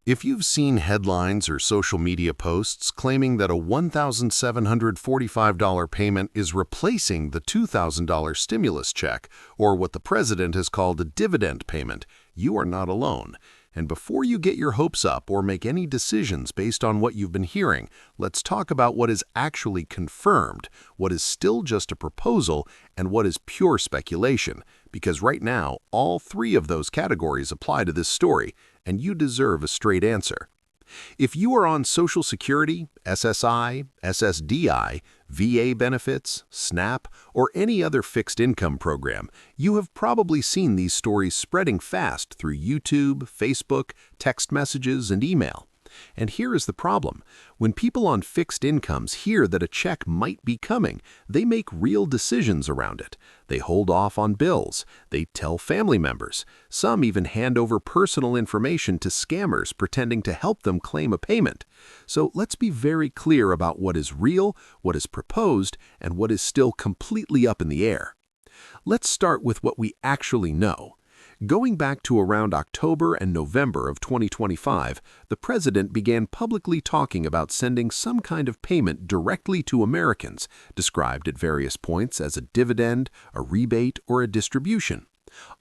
If you've seen headlines or social media posts claiming that a $1,745 payment is replacing the $2,000 stimulus check, or what the president has called a dividend payment, you are not alone. And before you get your hopes up or make any decisions based on what you've been hearing, let's talk about what is actually confirmed, what is still just a proposal, and what is pure speculation. Because right now, all three of those categories apply to this story, and you deserve a straight answer. If you are on Social Security, SSI, SSDI, VA benefits, SNAP, or any other fixed income program, you have probably seen these stories spreading fast through YouTube, Facebook, text messages, and email. And here is the problem. When people on fixed incomes hear that a check might be coming, they make real decisions around it. They hold off on bills. They tell family members. Some even hand over personal information to scammers pretending to help them claim a payment. So let's be very clear about what is real, what is proposed, and what is still completely up in the air. Let's start with what we actually know. Going back to around October and November of 2025, the president began publicly talking about sending some kind of payment directly to Americans, described at various points as a dividend, a rebate, or a distribution.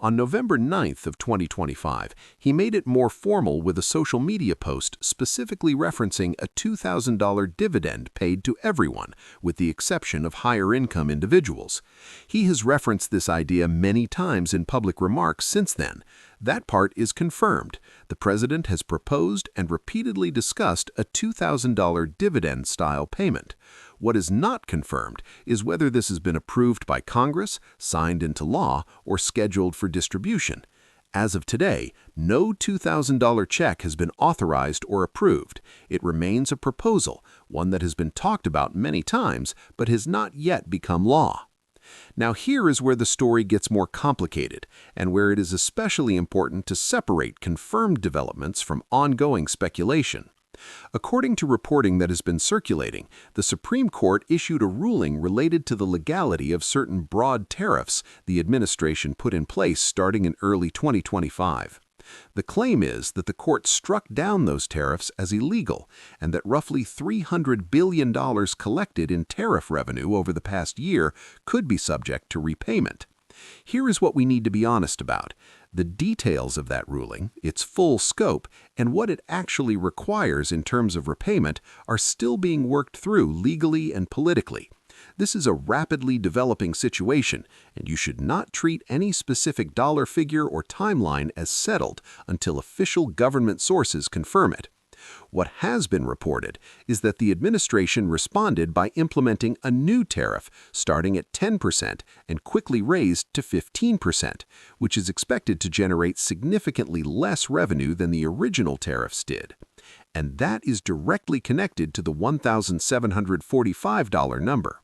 On November 9th of 2025, he made it more formal with a social media post specifically referencing a $2,000 dividend paid to everyone, with the exception of higher-income individuals. He has referenced this idea many times in public remarks since then. That part is confirmed. The president has proposed and repeatedly discussed a $2,000 dividend-style payment. What is not confirmed is whether this has been approved by Congress, signed into law, or scheduled for distribution. As of today, no $2,000 check has been authorized or approved. It remains a proposal, one that has been talked about many times, but has not yet become law. Now here is where the story gets more complicated, and where it is especially important to separate confirmed developments from ongoing speculation. According to reporting that has been circulating, the Supreme Court issued a ruling related to the legality of certain broad tariffs the administration put in place starting in early 2025. The claim is that the court struck down those tariffs as illegal, and that roughly $300 billion collected in tariff revenue over the past year could be subject to repayment. Here is what we need to be honest about. The details of that ruling, its full scope, and what it actually requires in terms of repayment are still being worked through legally and politically. This is a rapidly developing situation, and you should not treat any specific dollar figure or timeline as settled until official government sources confirm it. What has been reported is that the administration responded by implementing a new tariff starting at 10% and quickly raised to 15%, which is expected to generate significantly less revenue than the original tariffs did. And that is directly connected to the $1,745 number.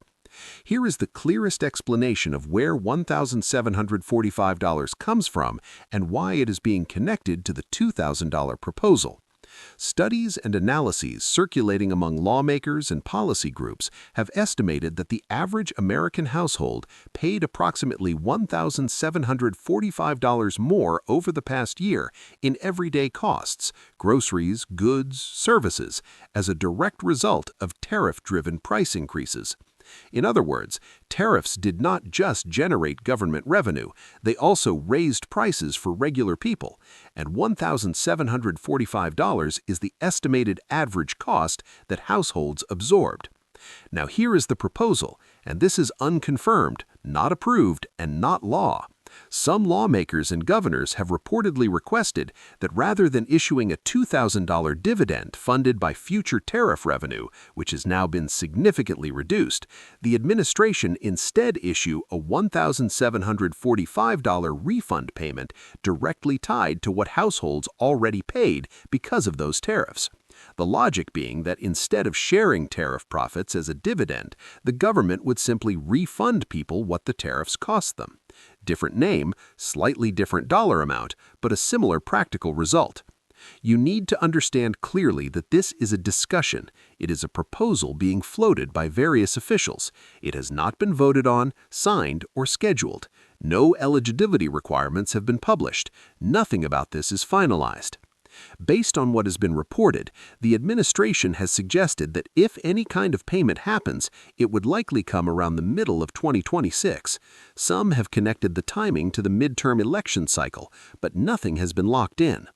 Here is the clearest explanation of where $1,745 comes from and why it is being connected to the $2,000 proposal. Studies and analyses circulating among lawmakers and policy groups have estimated that the average American household paid approximately $1,745 more over the past year in everyday costs, groceries, goods, services, as a direct result of tariff-driven price increases. In other words, tariffs did not just generate government revenue, they also raised prices for regular people, and $1,745 is the estimated average cost that households absorbed. Now here is the proposal, and this is unconfirmed, not approved, and not law. Some lawmakers and governors have reportedly requested that rather than issuing a $2,000 dividend funded by future tariff revenue, which has now been significantly reduced, the administration instead issue a $1,745 refund payment directly tied to what households already paid because of those tariffs. The logic being that instead of sharing tariff profits as a dividend, the government would simply refund people what the tariffs cost them. Different name, slightly different dollar amount, but a similar practical result. You need to understand clearly that this is a discussion. It is a proposal being floated by various officials. It has not been voted on, signed, or scheduled. No eligibility requirements have been published. Nothing about this is finalized. Based on what has been reported, the administration has suggested that if any kind of payment happens, it would likely come around the middle of 2026. Some have connected the timing to the midterm election cycle, but nothing has been locked in.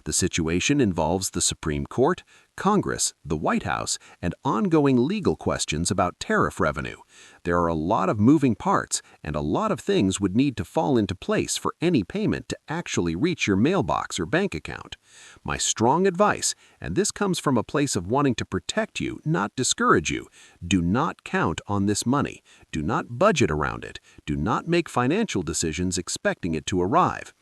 The situation involves the Supreme Court, Congress, the White House, and ongoing legal questions about tariff revenue. There are a lot of moving parts, and a lot of things would need to fall into place for any payment to actually reach your mailbox or bank account. My strong advice, and this comes from a place of wanting to protect you, not discourage you, do not count on this money. Do not budget around it. Do not make financial decisions expecting it to arrive.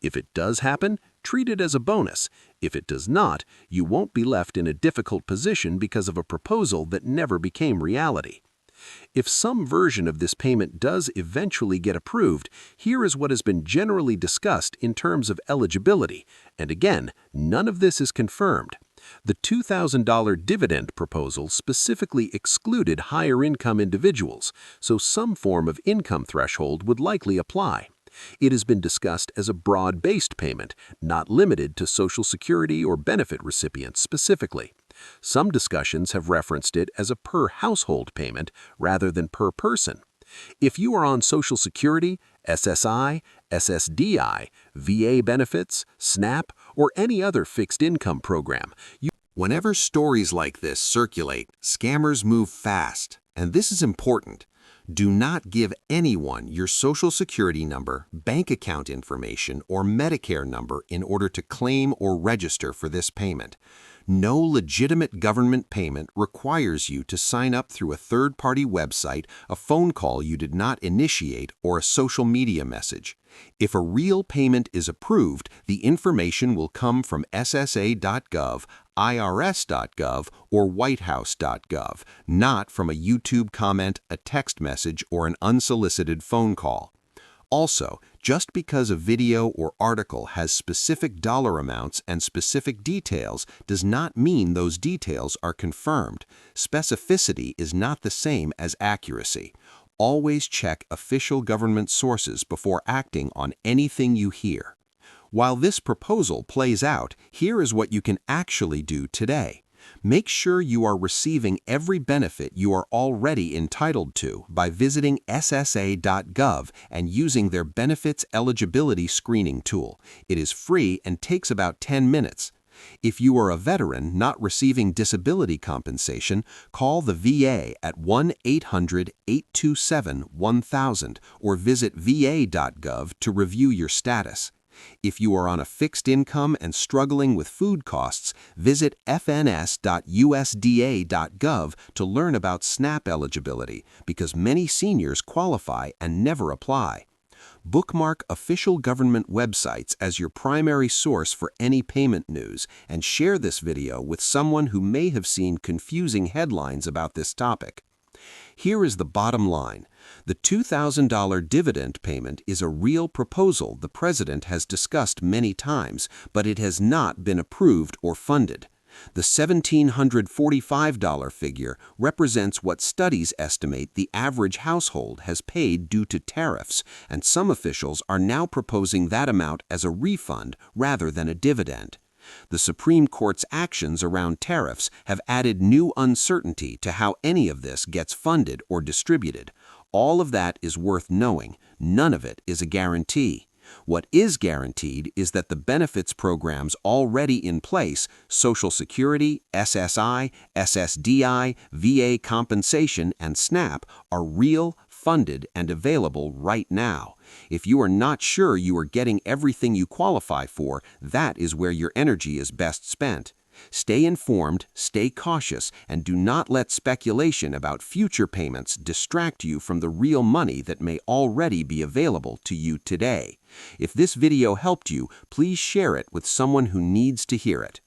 If it does happen, treat it as a bonus. If it does not, you won't be left in a difficult position because of a proposal that never became reality. If some version of this payment does eventually get approved, here is what has been generally discussed in terms of eligibility, and again, none of this is confirmed. The $2,000 dividend proposal specifically excluded higher-income individuals, so some form of income threshold would likely apply. It has been discussed as a broad-based payment, not limited to Social Security or benefit recipients specifically. Some discussions have referenced it as a per-household payment rather than per person. If you are on Social Security, SSI, SSDI, VA benefits, SNAP, or any other fixed income program, Whenever stories like this circulate, scammers move fast, and this is important. Do not give anyone your Social Security number, bank account information, or Medicare number in order to claim or register for this payment. No legitimate government payment requires you to sign up through a third-party website, a phone call you did not initiate, or a social media message. If a real payment is approved, the information will come from SSA.gov, IRS.gov, or WhiteHouse.gov, not from a YouTube comment, a text message, or an unsolicited phone call. Also, just because a video or article has specific dollar amounts and specific details does not mean those details are confirmed. Specificity is not the same as accuracy. Always check official government sources before acting on anything you hear. While this proposal plays out, here is what you can actually do today. Make sure you are receiving every benefit you are already entitled to by visiting SSA.gov and using their Benefits Eligibility Screening tool. It is free and takes about 10 minutes. If you are a veteran not receiving disability compensation, call the VA at 1-800-827-1000 or visit va.gov to review your status. If you are on a fixed income and struggling with food costs, visit fns.usda.gov to learn about SNAP eligibility because many seniors qualify and never apply. Bookmark official government websites as your primary source for any payment news and share this video with someone who may have seen confusing headlines about this topic. Here is the bottom line. The $2,000 dividend payment is a real proposal the President has discussed many times, but it has not been approved or funded. The $1,745 figure represents what studies estimate the average household has paid due to tariffs, and some officials are now proposing that amount as a refund rather than a dividend. The Supreme Court's actions around tariffs have added new uncertainty to how any of this gets funded or distributed. All of that is worth knowing. None of it is a guarantee. What is guaranteed is that the benefits programs already in place, Social Security, SSI, SSDI, VA compensation, and SNAP, are real, funded, and available right now. If you are not sure you are getting everything you qualify for, that is where your energy is best spent. Stay informed, stay cautious, and do not let speculation about future payments distract you from the real money that may already be available to you today. If this video helped you, please share it with someone who needs to hear it.